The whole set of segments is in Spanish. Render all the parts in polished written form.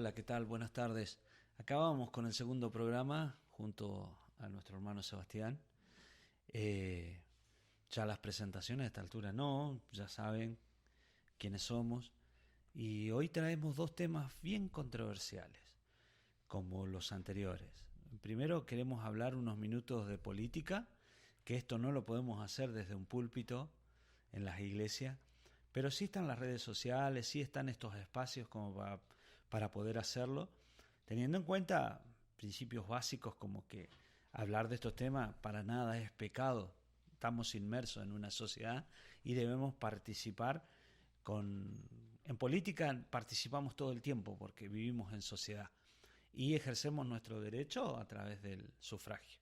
Hola, ¿qué tal? Buenas tardes. Acabamos con el segundo programa junto a nuestro hermano Sebastián. Eh, ya las presentaciones a esta altura no, ya saben quiénes somos. Y hoy traemos dos temas bien controversiales, como los anteriores. Primero queremos hablar unos minutos de política, que esto no lo podemos hacer desde un púlpito en las iglesias, pero sí están las redes sociales, sí están estos espacios como para poder hacerlo, teniendo en cuenta principios básicos como que hablar de estos temas para nada es pecado. Estamos inmersos en una sociedad y debemos participar en política participamos todo el tiempo porque vivimos en sociedad y ejercemos nuestro derecho a través del sufragio.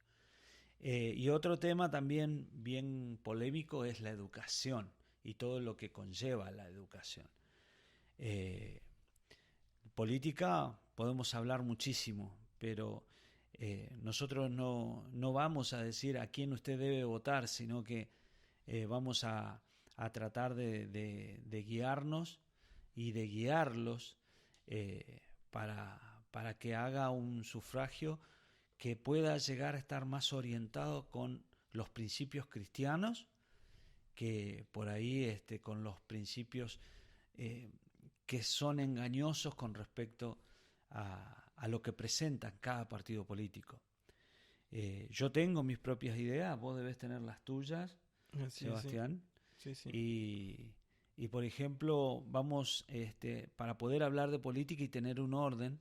Y otro tema también bien polémico es la educación y todo lo que conlleva la educación. Eh, Política podemos hablar muchísimo, pero nosotros no vamos a decir a quién usted debe votar, sino que vamos a tratar de guiarnos y de guiarlos para que haga un sufragio que pueda llegar a estar más orientado con los principios cristianos que por ahí con los principios eh, que son engañosos con respecto a lo que presentan cada partido político. Yo tengo mis propias ideas, vos debes tener las tuyas, Sí, sí, Sebastián, sí, sí. y, y por ejemplo, vamos, para poder hablar de política y tener un orden,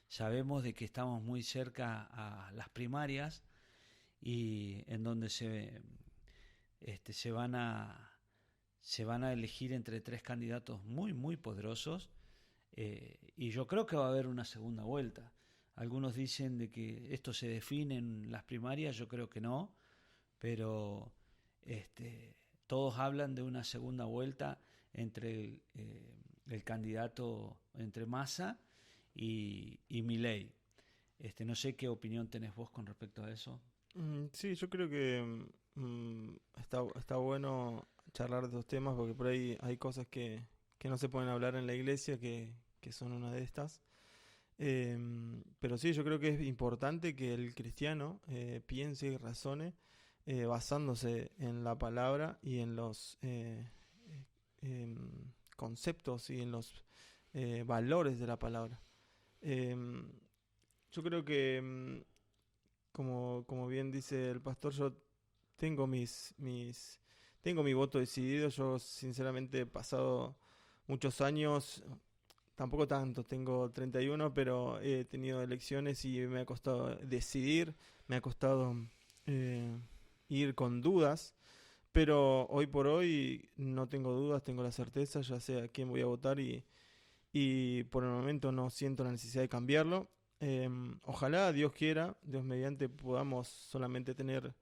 sabemos de que estamos muy cerca a las primarias y en donde este, se van a, se van a elegir entre tres candidatos muy poderosos y yo creo que va a haber una segunda vuelta. Algunos dicen de que esto se define en las primarias, yo creo que no, pero este, todos hablan de una segunda vuelta entre el candidato, entre Massa y Milei. No sé qué opinión tenés vos con respecto a eso. Sí, yo creo que está bueno charlar de estos temas porque por ahí hay cosas que no se pueden hablar en la iglesia que son una de estas. Pero sí, yo creo que es importante que el cristiano piense y razone basándose en la palabra y en los conceptos y en los valores de la palabra. Em, yo creo que como bien dice el pastor, yo tengo tengo mi voto decidido. Yo sinceramente he pasado muchos años, tampoco tanto, tengo 31, pero he tenido elecciones y me ha costado decidir, me ha costado eh, ir con dudas, pero hoy por hoy no tengo dudas, tengo la certeza, ya sé a quién voy a votar y por el momento no siento la necesidad de cambiarlo. Ojalá, Dios quiera, Dios mediante, podamos solamente tener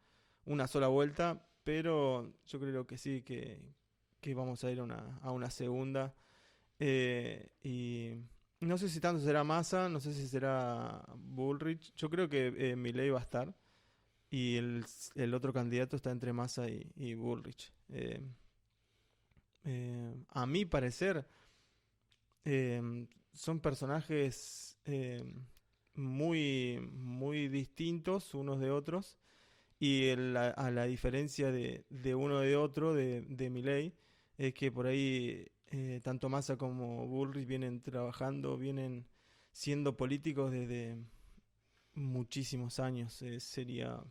una sola vuelta, pero yo creo que sí, que vamos a ir a una segunda. Y no sé si tanto será Massa, no sé si será Bullrich. Yo creo que Milei va a estar y el otro candidato está entre Massa y Bullrich. A mi parecer, son personajes muy distintos unos de otros. Y a la diferencia de uno de otro, de Milei, es que por ahí tanto Massa como Bullrich vienen trabajando, vienen siendo políticos desde muchísimos años. Sería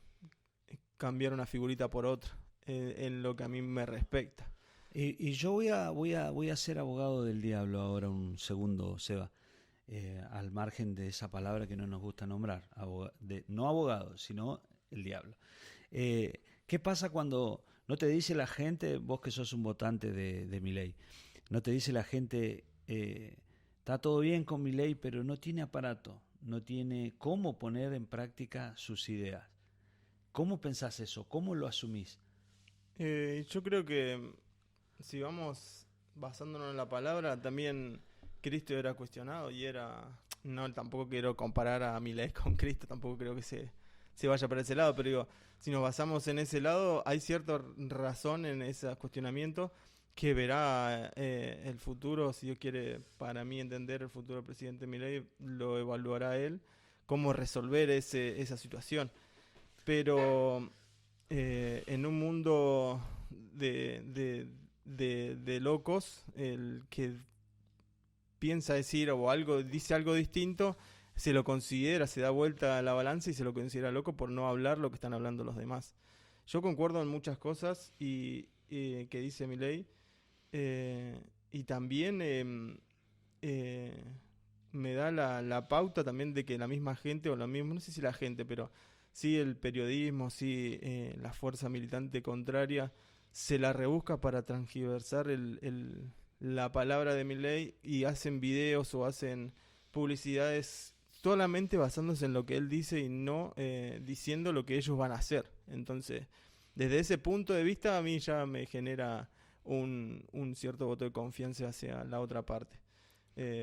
cambiar una figurita por otra, en lo que a mí me respecta. Y yo voy a ser abogado del diablo ahora un segundo, Seba, al margen de esa palabra que no nos gusta nombrar, no abogado, sino el diablo. ¿Qué pasa cuando no te dice la gente, vos que sos un votante de Milei, no te dice la gente, está todo bien con Milei, pero no tiene aparato, no tiene cómo poner en práctica sus ideas? ¿Cómo pensás eso? ¿Cómo lo asumís? Yo creo que si vamos basándonos en la palabra, también Cristo era cuestionado y era... No, tampoco quiero comparar a Milei con Cristo, tampoco creo que se vaya para ese lado, pero digo, si nos basamos en ese lado, hay cierta razón en ese cuestionamiento que verá el futuro, si Dios quiere, para mí entender el futuro del presidente Milei, lo evaluará él, cómo resolver esa situación. Pero en un mundo de locos, el que piensa decir o algo, dice algo distinto, se lo considera, se da vuelta a la balanza y se lo considera loco por no hablar lo que están hablando los demás. Yo concuerdo en muchas cosas que dice Milei, y también eh, me da la pauta también de que la misma gente, o la misma, no sé si la gente, pero sí el periodismo, sí la fuerza militante contraria, se la rebusca para transgiversar la palabra de Milei y hacen videos o hacen publicidades solamente basándose en lo que él dice y no diciendo lo que ellos van a hacer. Entonces, desde ese punto de vista a mí ya me genera un cierto voto de confianza hacia la otra parte.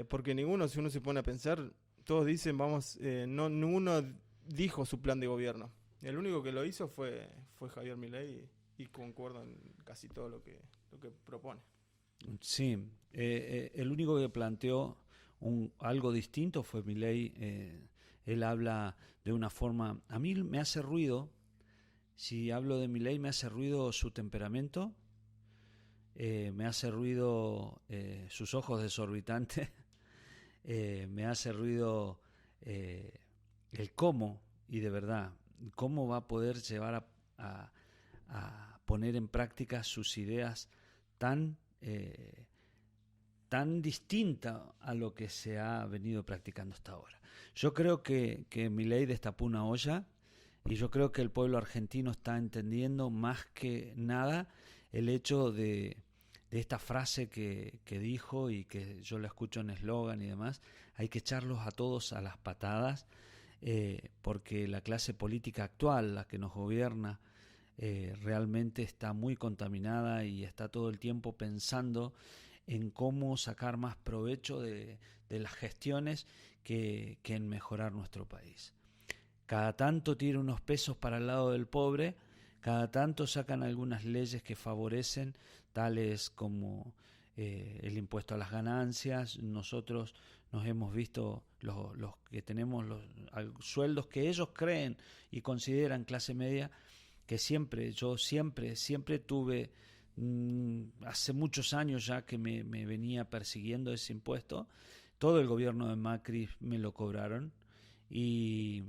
Porque ninguno, si uno se pone a pensar, todos dicen, ninguno dijo su plan de gobierno. El único que lo hizo fue Javier Milei y concuerdo en casi todo lo que propone. Sí, el único que planteó algo distinto fue Milei. Él habla de una forma, a mí me hace ruido, si hablo de Milei me hace ruido su temperamento, me hace ruido sus ojos desorbitantes, me hace ruido el cómo, y de verdad, cómo va a poder llevar a poner en práctica sus ideas tan distinta a lo que se ha venido practicando hasta ahora. Yo creo que Milei destapó una olla y yo creo que el pueblo argentino está entendiendo más que nada el hecho de esta frase que dijo y que yo la escucho en eslogan y demás, hay que echarlos a todos a las patadas, porque la clase política actual, la que nos gobierna, realmente está muy contaminada y está todo el tiempo pensando en cómo sacar más provecho de las gestiones que en mejorar nuestro país. Cada tanto tira unos pesos para el lado del pobre, cada tanto sacan algunas leyes que favorecen, tales como el impuesto a las ganancias. Nosotros nos hemos visto los que tenemos los sueldos que ellos creen y consideran clase media, que yo siempre tuve, hace muchos años ya que me venía persiguiendo ese impuesto. Todo el gobierno de Macri me lo cobraron y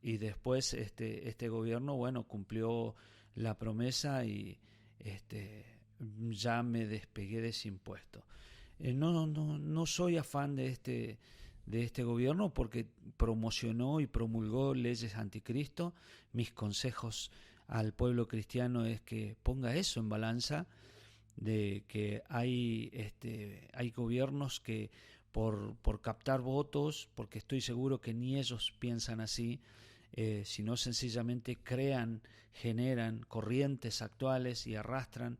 después este gobierno, bueno, cumplió la promesa y ya me despegué de ese impuesto. No soy afán de este gobierno porque promocionó y promulgó leyes anticristo. Mis consejos al pueblo cristiano es que ponga eso en balanza, de que hay gobiernos que por captar votos, porque estoy seguro que ni ellos piensan así, sino sencillamente generan corrientes actuales y arrastran,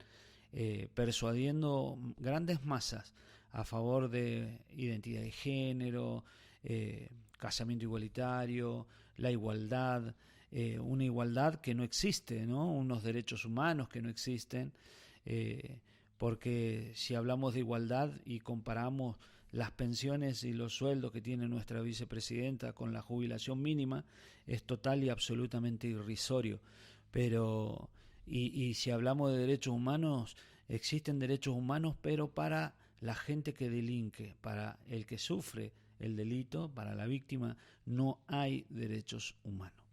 persuadiendo grandes masas a favor de identidad de género, casamiento igualitario, la igualdad, una igualdad que no existe, ¿no? Unos derechos humanos que no existen, porque si hablamos de igualdad y comparamos las pensiones y los sueldos que tiene nuestra vicepresidenta con la jubilación mínima, es total y absolutamente irrisorio. Pero y si hablamos de derechos humanos, existen derechos humanos, pero para la gente que delinque, para el que sufre el delito, para la víctima, no hay derechos humanos.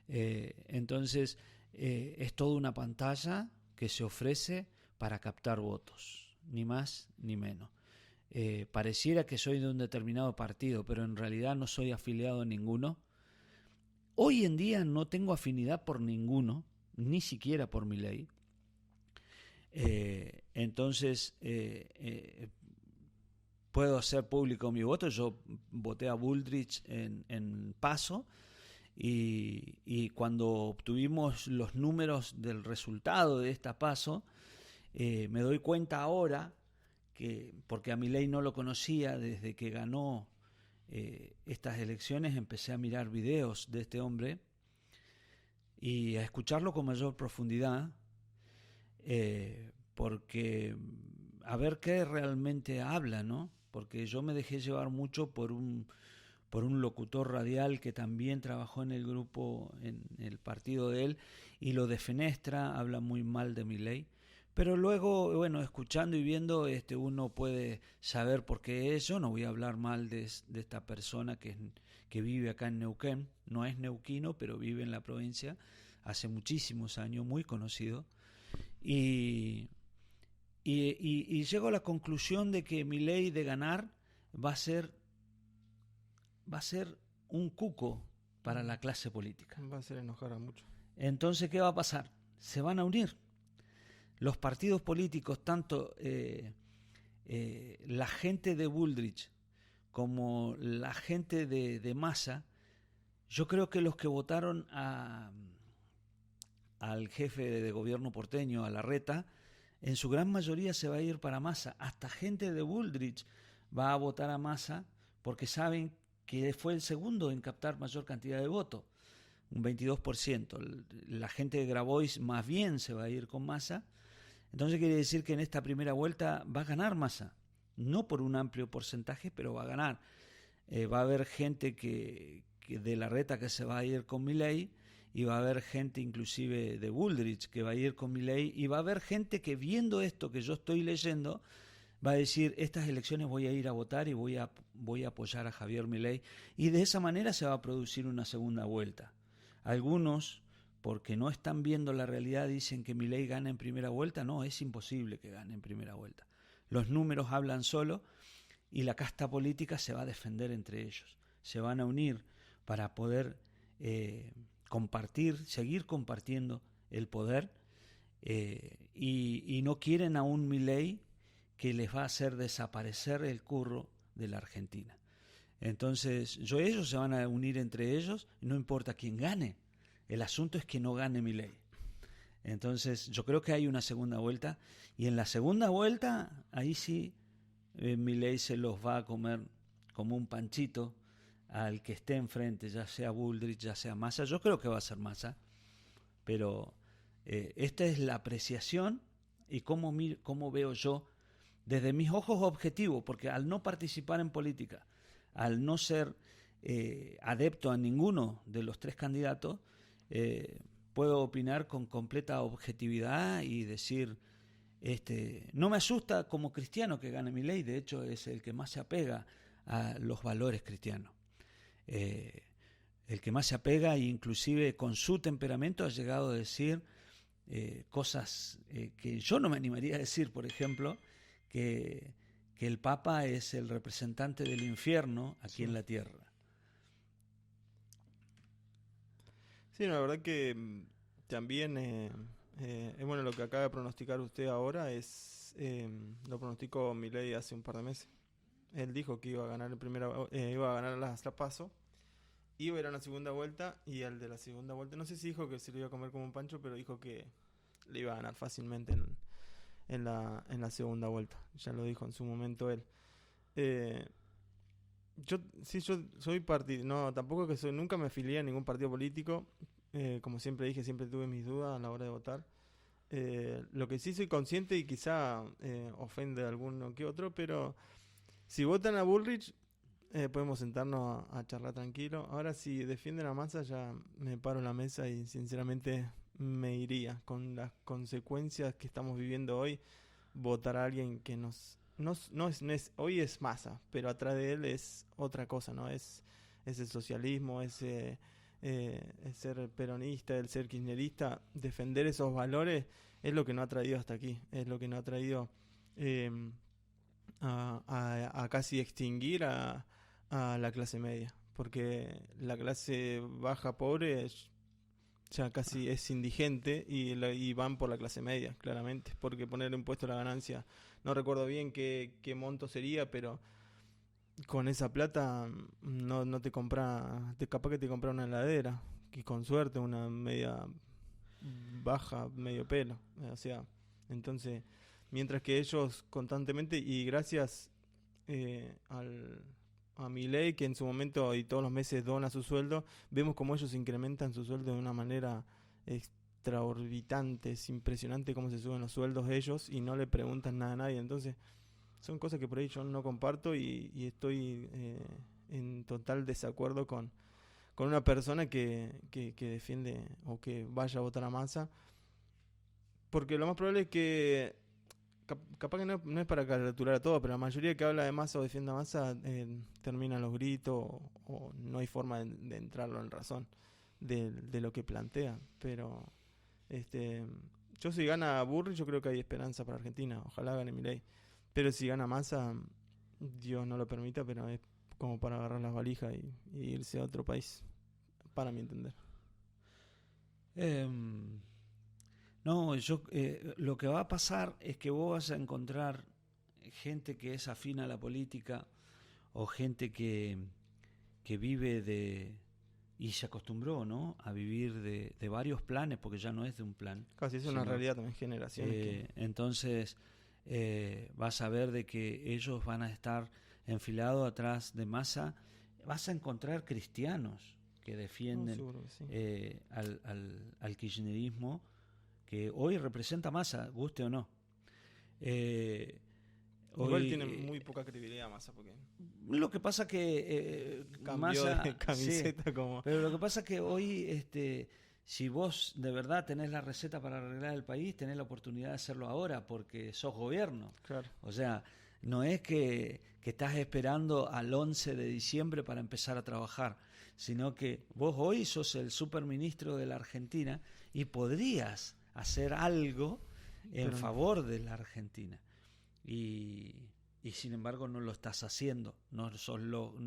Entonces, es toda una pantalla que se ofrece para captar votos, ni más ni menos. Pareciera que soy de un determinado partido, pero en realidad no soy afiliado a ninguno. Hoy en día no tengo afinidad por ninguno, ni siquiera por Milei. Entonces, puedo hacer público mi voto. Yo voté a Bullrich en Paso, y cuando obtuvimos los números del resultado de esta Paso, me doy cuenta ahora porque a Milei no lo conocía desde que ganó estas elecciones. Empecé a mirar videos de este hombre y a escucharlo con mayor profundidad, porque a ver qué realmente habla, ¿no? Porque yo me dejé llevar mucho por un locutor radial que también trabajó en el grupo, en el partido de él, y lo defenestra, habla muy mal de Milei. Pero luego, bueno, escuchando y viendo, uno puede saber por qué es. Yo no voy a hablar mal de esta persona que vive acá en Neuquén. No es neuquino, pero vive en la provincia hace muchísimos años, muy conocido. Y llego a la conclusión de que Milei, de ganar, va a ser un cuco para la clase política. Va a hacer enojar a muchos. Entonces, ¿qué va a pasar? Se van a unir. Los partidos políticos, tanto la gente de Bullrich como la gente de Massa, yo creo que los que votaron al jefe de gobierno porteño, a Larreta, en su gran mayoría se va a ir para Massa. Hasta gente de Bullrich va a votar a Massa porque saben que fue el segundo en captar mayor cantidad de votos, un 22%. La gente de Grabois más bien se va a ir con Massa. Entonces quiere decir que en esta primera vuelta va a ganar Massa. No por un amplio porcentaje, pero va a ganar. Va a haber gente que de Larreta que se va a ir con Milei, y va a haber gente inclusive de Bullrich que va a ir con Milei, y va a haber gente que, viendo esto que yo estoy leyendo, va a decir: estas elecciones voy a ir a votar y voy a apoyar a Javier Milei, y de esa manera se va a producir una segunda vuelta. Algunos, porque no están viendo la realidad, dicen que Milei gana en primera vuelta. No, es imposible que gane en primera vuelta. Los números hablan solo, y la casta política se va a defender entre ellos. Se van a unir para poder seguir compartiendo el poder, y no quieren a un Milei que les va a hacer desaparecer el curro de la Argentina. Entonces, ellos se van a unir entre ellos, no importa quién gane. El asunto es que no gane Milei. Entonces, yo creo que hay una segunda vuelta, y en la segunda vuelta, ahí sí, Milei se los va a comer como un panchito al que esté enfrente, ya sea Bullrich, ya sea Massa. Yo creo que va a ser Massa, pero esta es la apreciación y cómo veo yo desde mis ojos objetivos, porque al no participar en política, al no ser adepto a ninguno de los tres candidatos, puedo opinar con completa objetividad y decir, no me asusta como cristiano que gane Milei. De hecho es el que más se apega a los valores cristianos, el que más se apega, e inclusive con su temperamento ha llegado a decir cosas que yo no me animaría a decir. Por ejemplo, que el Papa es el representante del infierno aquí en la tierra. Sí, la verdad que también bueno, lo que acaba de pronosticar usted ahora lo pronosticó Milei hace un par de meses. Él dijo que iba a ganar iba a ganar la PASO, iba a ir a una segunda vuelta, y al de la segunda vuelta, no sé si dijo que se lo iba a comer como un pancho, pero dijo que le iba a ganar fácilmente en la segunda vuelta. Ya lo dijo en su momento él. Yo soy partido, no, tampoco que nunca me afilié a ningún partido político. Como siempre dije, siempre tuve mis dudas a la hora de votar. Lo que sí soy consciente, y quizá ofende a alguno que otro, pero si votan a Bullrich, podemos sentarnos a charlar tranquilo. Ahora, si defienden a Massa, ya me paro en la mesa y sinceramente me iría. Con las consecuencias que estamos viviendo hoy, votar a alguien que no es hoy es Massa, pero atrás de él es otra cosa, ¿no? Es el socialismo, el ser peronista, el ser kirchnerista. Defender esos valores es lo que nos ha traído hasta aquí, es lo que nos ha traído a casi extinguir a la clase media, porque la clase baja, pobre, ya casi es indigente, y van por la clase media, claramente, porque poner impuesto a la ganancia, no recuerdo bien qué monto sería, pero con esa plata no te compra, capaz que te compra una heladera, y con suerte una media baja, medio pelo, o sea, entonces, mientras que ellos constantemente, y gracias a Milei, que en su momento y todos los meses dona su sueldo, vemos como ellos incrementan su sueldo de una manera extraorbitante, es impresionante cómo se suben los sueldos de ellos y no le preguntan nada a nadie. Entonces, son cosas que por ahí yo no comparto y estoy en total desacuerdo con una persona que defiende o que vaya a votar a Massa, porque lo más probable es que, capaz que no es para caricaturar a todo, pero la mayoría que habla de Massa o defiende a Massa terminan los gritos o no hay forma de entrarlo en razón de lo que plantea. Pero yo si gana Burri, yo creo que hay esperanza para Argentina, ojalá gane Milei. Pero si gana Massa, Dios no lo permita, pero es como para agarrar las valijas y irse a otro país, para mi entender. No, lo que va a pasar es que vos vas a encontrar gente que es afín a la política o gente que vive y se acostumbró, ¿no?, a vivir de varios planes, porque ya no es de un plan. Casi es una realidad también, generaciones. Entonces vas a ver de que ellos van a estar enfilados atrás de Massa. Vas a encontrar cristianos que defienden seguro que sí. al kirchnerismo, que hoy representa Massa, guste o no. Igual tiene muy poca credibilidad Massa, porque lo que pasa que cambió Massa, de camiseta, sí, como... Pero lo que pasa que hoy, si vos de verdad tenés la receta para arreglar el país, tenés la oportunidad de hacerlo ahora, porque sos gobierno. Claro. O sea, no es que estás esperando al 11 de diciembre para empezar a trabajar, sino que vos hoy sos el superministro de la Argentina y podrías hacer algo en favor de la Argentina. Y sin embargo no lo estás haciendo, no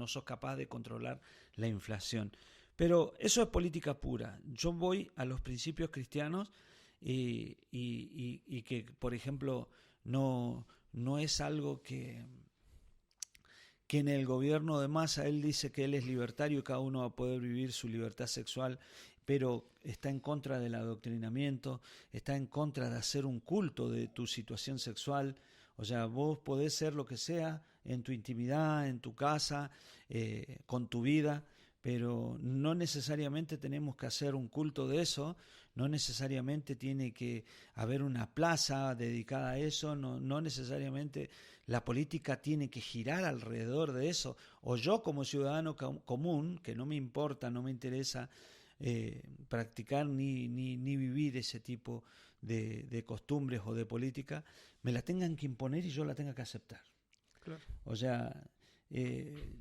sos capaz de controlar la inflación. Pero eso es política pura. Yo voy a los principios cristianos y que, por ejemplo, no es algo que en el gobierno de Massa él dice que él es libertario y cada uno va a poder vivir su libertad sexual, pero está en contra del adoctrinamiento, está en contra de hacer un culto de tu situación sexual. O sea, vos podés ser lo que sea en tu intimidad, en tu casa, con tu vida, pero no necesariamente tenemos que hacer un culto de eso, no necesariamente tiene que haber una plaza dedicada a eso, no necesariamente la política tiene que girar alrededor de eso. O yo como ciudadano común, que no me importa, no me interesa practicar ni vivir ese tipo de costumbres o de política, me la tengan que imponer y yo la tenga que aceptar. Claro. O sea...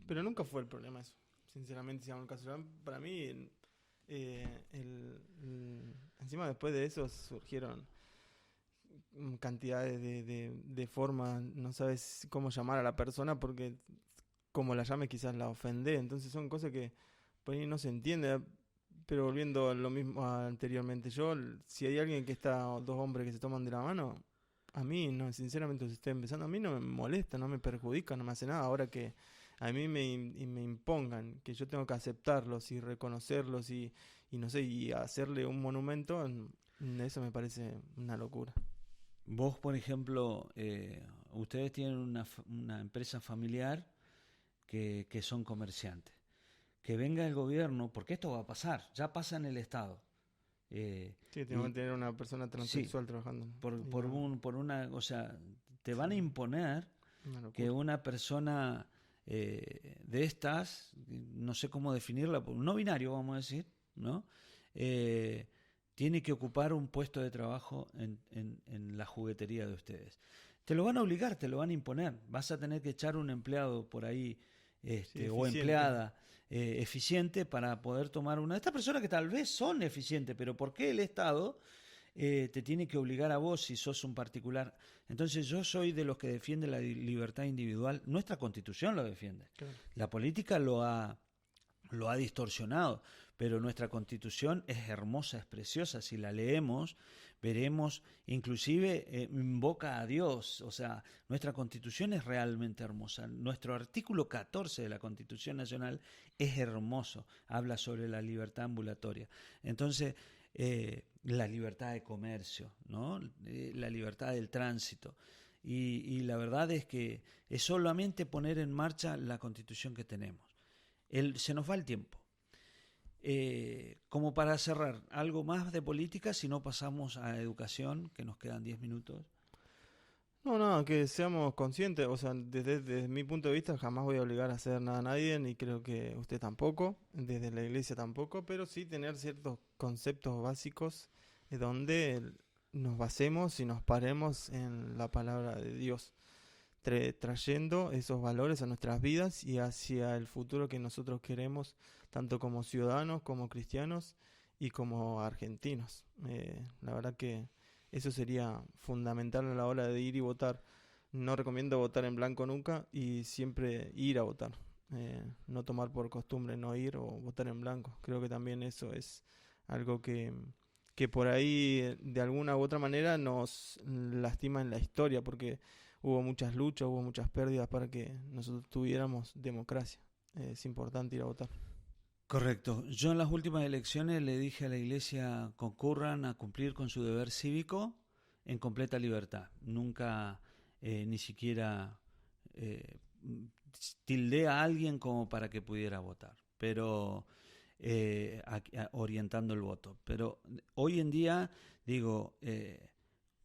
pero nunca fue el problema eso, sinceramente, si hago el caso. Para mí, encima después de eso surgieron cantidades de formas, no sabes cómo llamar a la persona porque como la llame quizás la ofende, entonces son cosas que por ahí no se entiende. Pero volviendo a lo mismo anteriormente, si hay alguien que está, dos hombres que se toman de la mano, a mí, no, sinceramente, si estoy empezando, a mí no me molesta, no me perjudica, no me hace nada. Ahora que a mí me impongan, que yo tengo que aceptarlos y reconocerlos y no sé, y hacerle un monumento, eso me parece una locura. Vos, por ejemplo, ustedes tienen una empresa familiar que son comerciantes. Que venga el gobierno, porque esto va a pasar, ya pasa en el Estado. Sí, tengo que tener una persona transexual trabajando. O sea, te van a imponer que una persona de estas, no sé cómo definirla, no binario vamos a decir, ¿no? Tiene que ocupar un puesto de trabajo en la juguetería de ustedes. Te lo van a obligar, te lo van a imponer. Vas a tener que echar un empleado por ahí o empleada eficiente para poder tomar una de estas personas que tal vez son eficientes, pero ¿por qué el Estado te tiene que obligar a vos si sos un particular? Entonces yo soy de los que defiende la libertad individual. Nuestra Constitución lo defiende. Claro. La política lo ha distorsionado, pero nuestra Constitución es hermosa, es preciosa. Si la leemos, veremos, inclusive invoca a Dios. O sea, nuestra Constitución es realmente hermosa. Nuestro artículo 14 de la Constitución Nacional es hermoso. Habla sobre la libertad ambulatoria. Entonces, la libertad de comercio, ¿no? La libertad del tránsito. Y la verdad es que es solamente poner en marcha la Constitución que tenemos. Se nos va el tiempo. Como para cerrar, algo más de política, si no pasamos a educación, que nos quedan 10 minutos. No, que seamos conscientes, o sea, desde mi punto de vista jamás voy a obligar a hacer nada a nadie, ni creo que usted tampoco, desde la iglesia tampoco, pero sí tener ciertos conceptos básicos donde nos basemos y nos paremos en la palabra de Dios, trayendo esos valores a nuestras vidas y hacia el futuro que nosotros queremos, tanto como ciudadanos, como cristianos y como argentinos. La verdad que eso sería fundamental a la hora de ir y votar. No recomiendo votar en blanco nunca y siempre ir a votar. No tomar por costumbre no ir o votar en blanco. Creo que también eso es algo que por ahí de alguna u otra manera nos lastima en la historia, porque hubo muchas luchas, hubo muchas pérdidas para que nosotros tuviéramos democracia. Es importante ir a votar. Correcto. Yo en las últimas elecciones le dije a la iglesia: concurran a cumplir con su deber cívico en completa libertad. Nunca ni siquiera tildé a alguien como para que pudiera votar, pero orientando el voto. Pero hoy en día, digo,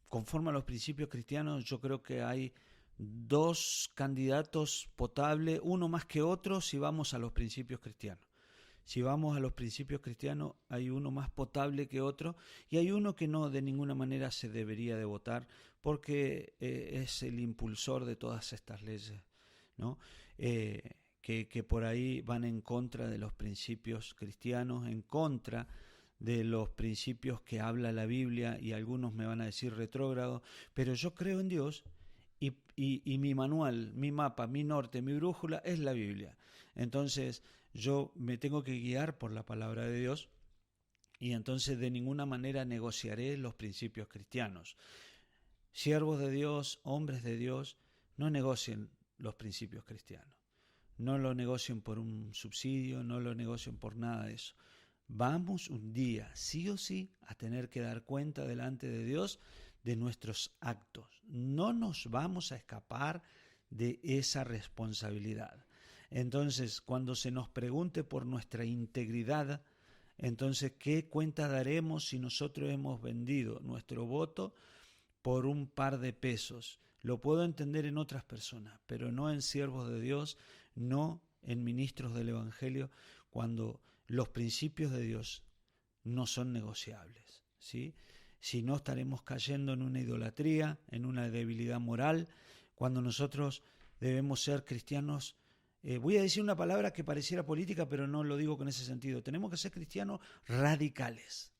conforme a los principios cristianos, yo creo que hay dos candidatos potables, uno más que otro, si vamos a los principios cristianos. Si vamos a los principios cristianos, hay uno más potable que otro, y hay uno que no, de ninguna manera se debería de votar, porque es el impulsor de todas estas leyes, ¿no? Que por ahí van en contra de los principios cristianos, en contra de los principios que habla la Biblia, y algunos me van a decir retrógrado, pero yo creo en Dios, y mi manual, mi mapa, mi norte, mi brújula es la Biblia. Entonces yo me tengo que guiar por la palabra de Dios, y entonces de ninguna manera negociaré los principios cristianos. Siervos de Dios, hombres de Dios, no negocien los principios cristianos. No lo negocien por un subsidio, no lo negocien por nada de eso. Vamos un día, sí o sí, a tener que dar cuenta delante de Dios de nuestros actos. No nos vamos a escapar de esa responsabilidad. Entonces, cuando se nos pregunte por nuestra integridad, entonces, ¿qué cuenta daremos si nosotros hemos vendido nuestro voto por un par de pesos? Lo puedo entender en otras personas, pero no en siervos de Dios, no en ministros del Evangelio, cuando los principios de Dios no son negociables, ¿sí? Si no, estaremos cayendo en una idolatría, en una debilidad moral, cuando nosotros debemos ser cristianos. Voy a decir una palabra que pareciera política, pero no lo digo con ese sentido. Tenemos que ser cristianos radicales.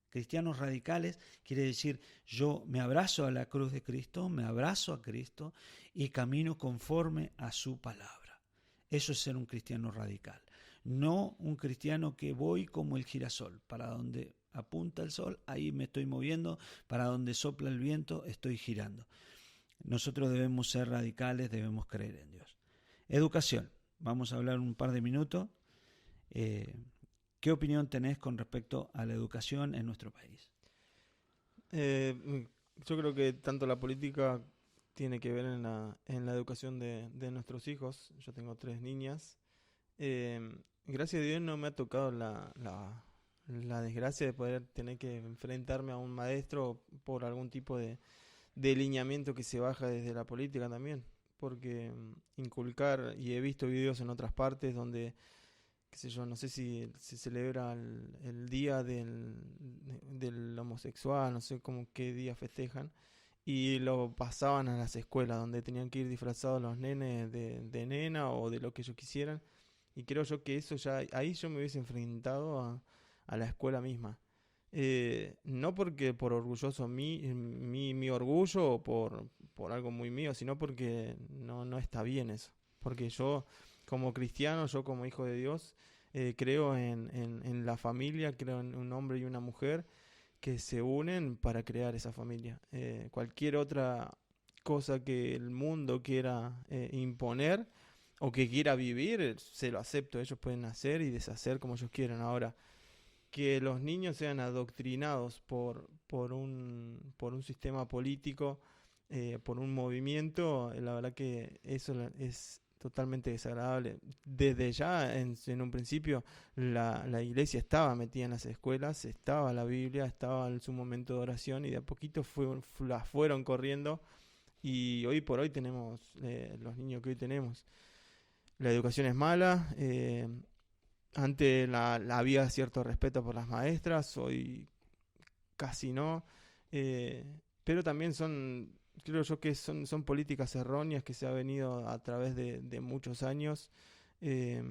Cristianos radicales quiere decir: yo me abrazo a la cruz de Cristo, me abrazo a Cristo y camino conforme a su palabra. Eso es ser un cristiano radical. No un cristiano que voy como el girasol, para donde apunta el sol, ahí me estoy moviendo, para donde sopla el viento, estoy girando. Nosotros debemos ser radicales, debemos creer en Dios. Educación, vamos a hablar un par de minutos. ¿Qué opinión tenés con respecto a la educación en nuestro país? Yo creo que tanto la política tiene que ver en la educación de nuestros hijos. Yo tengo 3 niñas. Gracias a Dios no me ha tocado la desgracia de poder tener que enfrentarme a un maestro por algún tipo de lineamiento que se baja desde la política también. Porque inculcar, y he visto videos en otras partes donde, qué sé yo, no sé si se celebra el día del homosexual, no sé cómo qué día festejan, y lo pasaban a las escuelas donde tenían que ir disfrazados los nenes de nena o de lo que ellos quisieran. Y creo yo que eso ya, ahí yo me hubiese enfrentado a la escuela misma. No porque por orgulloso mi orgullo o por algo muy mío, sino porque no está bien eso. Porque yo como cristiano, yo como hijo de Dios, creo en la familia, creo en un hombre y una mujer que se unen para crear esa familia. Cualquier otra cosa que el mundo quiera imponer o que quiera vivir, se lo acepto. Ellos pueden hacer y deshacer como ellos quieran. Ahora, que los niños sean adoctrinados por un sistema político, por un movimiento, la verdad que eso es totalmente desagradable. Desde ya, en un principio, la iglesia estaba metida en las escuelas, estaba la Biblia, estaba en su momento de oración y de a poquito las fueron corriendo y hoy por hoy tenemos los niños que hoy tenemos. La educación es mala, antes había cierto respeto por las maestras, hoy casi no, eh, pero también creo yo que son políticas erróneas que se ha venido a través de muchos años eh,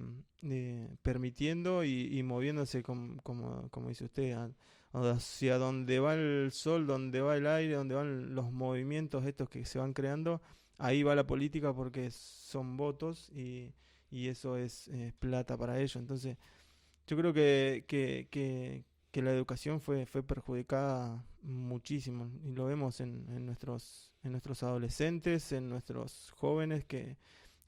permitiendo y moviéndose como dice usted, hacia donde va el sol, donde va el aire, donde van los movimientos estos que se van creando, ahí va la política porque son votos y eso es plata para ellos. Entonces yo creo que la educación fue perjudicada muchísimo y lo vemos en nuestros adolescentes, en nuestros jóvenes que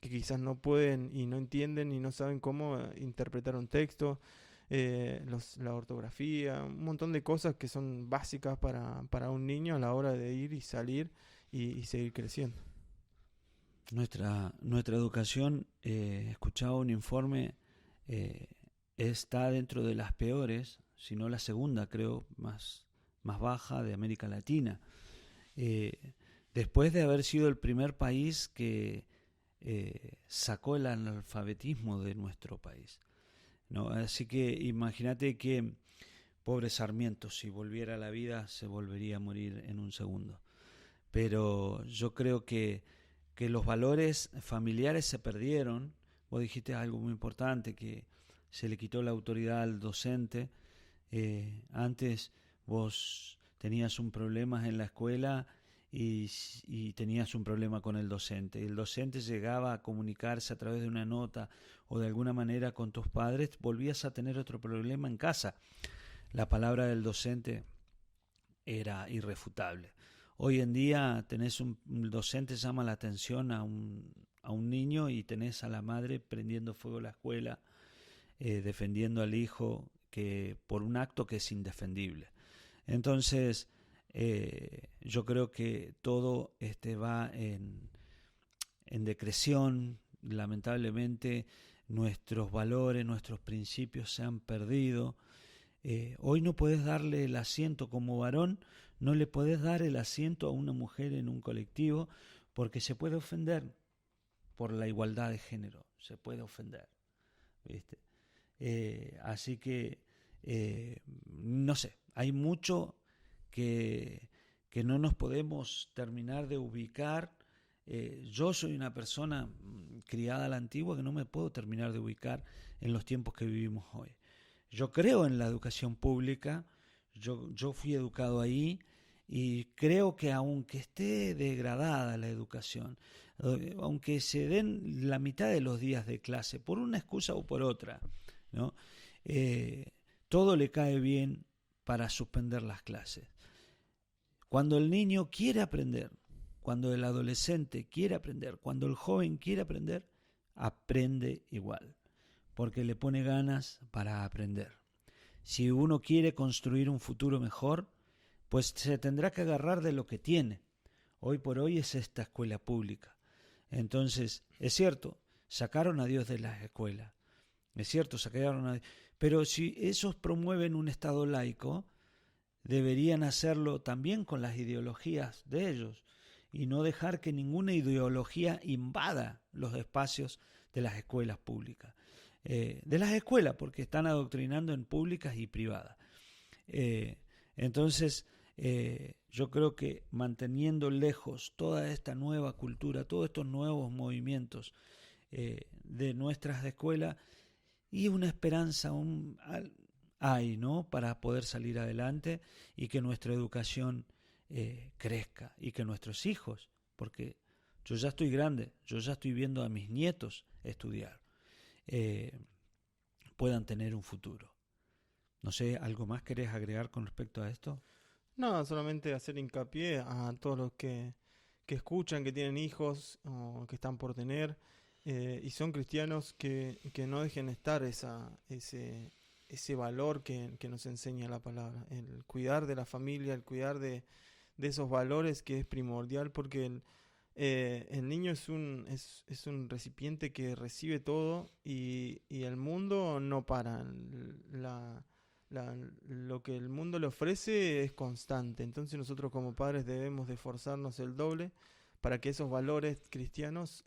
quizás no pueden y no entienden y no saben cómo interpretar un texto, la ortografía, un montón de cosas que son básicas para un niño a la hora de ir y salir y seguir creciendo. Nuestra educación, escuchaba un informe, eh, está dentro de las peores, si no la segunda, creo, más baja de América Latina. Eh, Después de haber sido el primer país que sacó el analfabetismo de nuestro país, ¿no? Así que imagínate que, pobre Sarmiento, si volviera a la vida, se volvería a morir en un segundo. Pero yo creo que los valores familiares se perdieron. Vos dijiste algo muy importante, que se le quitó la autoridad al docente. Antes vos tenías un problema en la escuela y tenías un problema con el docente. El docente llegaba a comunicarse a través de una nota o de alguna manera con tus padres, volvías a tener otro problema en casa. La palabra del docente era irrefutable. Hoy en día tenés un docente llama la atención a un niño y tenés a la madre prendiendo fuego a la escuela, defendiendo al hijo que por un acto que es indefendible. Entonces, yo creo que todo va en decreción. Lamentablemente, nuestros valores, nuestros principios se han perdido. Hoy no podés darle el asiento como varón, no le podés dar el asiento a una mujer en un colectivo porque se puede ofender por la igualdad de género, se puede ofender, ¿viste? Así que, no sé, hay mucho que no nos podemos terminar de ubicar. Yo soy una persona criada a la antigua que no me puedo terminar de ubicar en los tiempos que vivimos hoy. Yo creo en la educación pública, yo fui educado ahí y creo que aunque esté degradada la educación, aunque se den la mitad de los días de clase, por una excusa o por otra, ¿no? Todo le cae bien para suspender las clases. Cuando el niño quiere aprender, cuando el adolescente quiere aprender, cuando el joven quiere aprender, aprende igual, porque le pone ganas para aprender. Si uno quiere construir un futuro mejor, pues se tendrá que agarrar de lo que tiene. Hoy por hoy es esta escuela pública. Entonces, es cierto, sacaron a Dios de las escuelas. Es cierto, sacaron a Dios. Pero si esos promueven un Estado laico, deberían hacerlo también con las ideologías de ellos y no dejar que ninguna ideología invada los espacios de las escuelas públicas. De las escuelas, porque están adoctrinando en públicas y privadas. Entonces, yo creo que manteniendo lejos toda esta nueva cultura, todos estos nuevos movimientos de nuestras escuelas, y una esperanza hay, ¿no?, para poder salir adelante y que nuestra educación crezca y que nuestros hijos, porque yo ya estoy grande, yo ya estoy viendo a mis nietos estudiar, puedan tener un futuro. No sé, ¿algo más querés agregar con respecto a esto? No, solamente hacer hincapié a todos los que escuchan, que tienen hijos o que están por tener y son cristianos que no dejen estar ese valor que nos enseña la palabra, el cuidar de la familia, el cuidar de esos valores que es primordial porque El niño es un recipiente que recibe todo y el mundo no para. Lo que el mundo le ofrece es constante. Entonces nosotros como padres debemos de esforzarnos el doble para que esos valores cristianos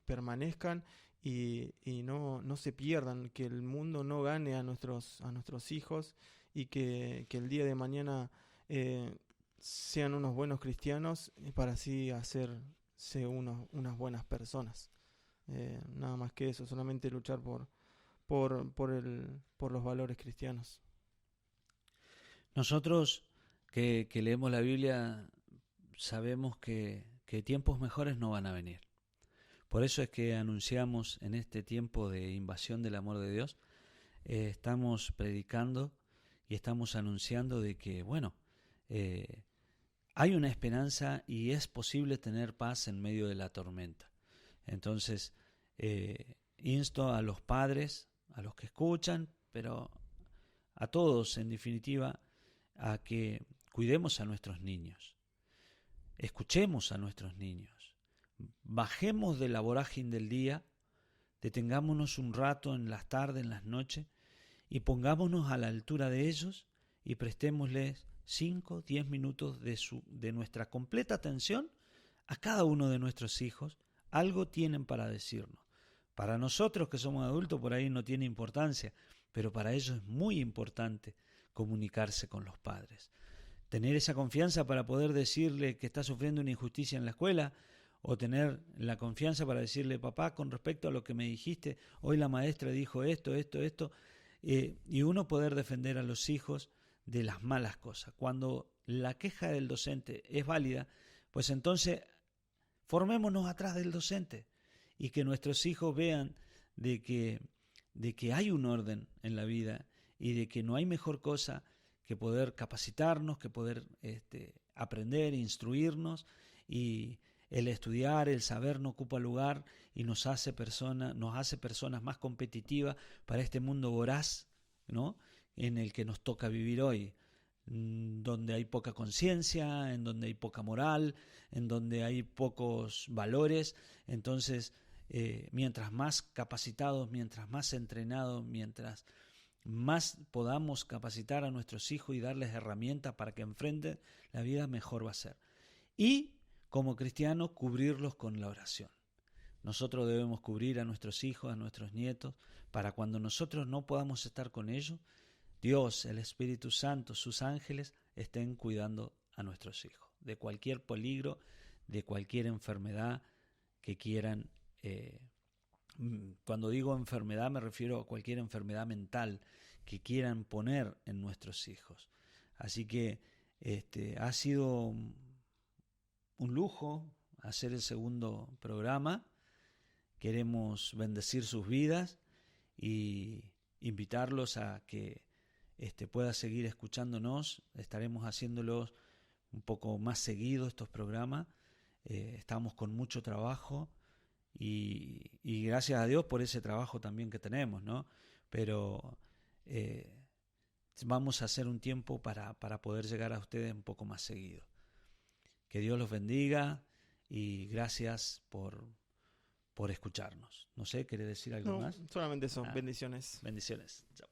permanezcan y no se pierdan, que el mundo no gane a nuestros hijos y que el día de mañana eh, sean unos buenos cristianos para así hacerse unas buenas personas. Nada más que eso, solamente luchar por los valores cristianos. Nosotros que leemos la Biblia sabemos que tiempos mejores no van a venir. Por eso es que anunciamos en este tiempo de invasión del amor de Dios, estamos predicando y estamos anunciando de que, bueno, hay una esperanza y es posible tener paz en medio de la tormenta. Entonces, insto a los padres, a los que escuchan, pero a todos en definitiva, a que cuidemos a nuestros niños, escuchemos a nuestros niños, bajemos de la vorágine del día, detengámonos un rato en las tardes, en las noches, y pongámonos a la altura de ellos y prestémosles 5, 10 minutos de nuestra completa atención a cada uno de nuestros hijos. Algo tienen para decirnos. Para nosotros que somos adultos por ahí no tiene importancia, pero para ellos es muy importante comunicarse con los padres. Tener esa confianza para poder decirle que está sufriendo una injusticia en la escuela, o tener la confianza para decirle, papá, con respecto a lo que me dijiste, hoy la maestra dijo esto, y uno poder defender a los hijos de las malas cosas. Cuando la queja del docente es válida, pues entonces formémonos atrás del docente y que nuestros hijos vean de que hay un orden en la vida y de que no hay mejor cosa que poder capacitarnos, que poder aprender, instruirnos, y el estudiar, el saber no ocupa lugar y nos hace personas más competitivas para este mundo voraz, ¿no?, en el que nos toca vivir hoy, donde hay poca conciencia, en donde hay poca moral, en donde hay pocos valores. Entonces, mientras más capacitados, mientras más entrenados, mientras más podamos capacitar a nuestros hijos y darles herramientas para que enfrenten la vida, mejor va a ser. Y como cristianos, cubrirlos con la oración. Nosotros debemos cubrir a nuestros hijos, a nuestros nietos, para cuando nosotros no podamos estar con ellos, Dios, el Espíritu Santo, sus ángeles estén cuidando a nuestros hijos de cualquier peligro, de cualquier enfermedad que quieran. Cuando digo enfermedad me refiero a cualquier enfermedad mental que quieran poner en nuestros hijos. Así que ha sido un lujo hacer el segundo programa. Queremos bendecir sus vidas y invitarlos a que pueda seguir escuchándonos. Estaremos haciéndolos un poco más seguido estos programas. Estamos con mucho trabajo y gracias a Dios por ese trabajo también que tenemos, ¿no? Pero vamos a hacer un tiempo para poder llegar a ustedes un poco más seguido. Que Dios los bendiga y gracias por escucharnos. No sé, ¿querés decir algo más? Solamente eso. Bendiciones. Bendiciones. Chao.